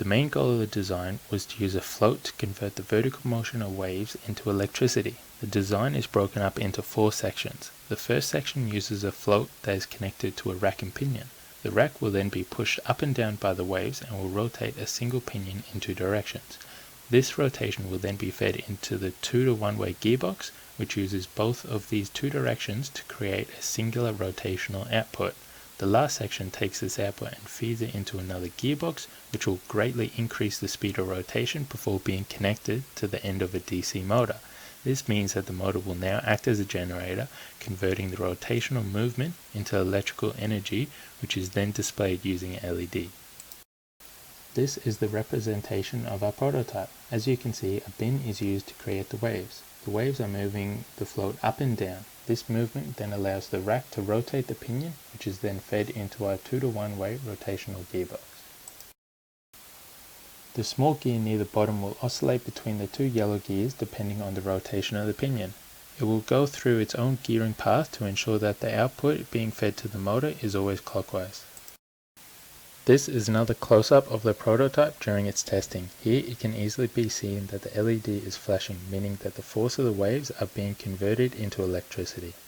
The main goal of the design was to use a float to convert the vertical motion of waves into electricity. The design is broken up into 4 sections. The first section uses a float that is connected to a rack and pinion. The rack will then be pushed up and down by the waves and will rotate a single pinion in 2 directions. This rotation will then be fed into the 2-to-1 way gearbox, which uses both of these 2 directions to create a singular rotational output. The last section takes this output and feeds it into another gearbox, which will greatly increase the speed of rotation before being connected to the end of a DC motor. This means that the motor will now act as a generator, converting the rotational movement into electrical energy, which is then displayed using an LED. This is the representation of our prototype. As you can see, a bin is used to create the waves. The waves are moving the float up and down. This movement then allows the rack to rotate the pinion, which is then fed into our 2-to-1 way rotational gearbox. The small gear near the bottom will oscillate between the 2 yellow gears depending on the rotation of the pinion. It will go through its own gearing path to ensure that the output being fed to the motor is always clockwise. This is another close-up of the prototype during its testing. Here it can easily be seen that the LED is flashing, meaning that the force of the waves are being converted into electricity.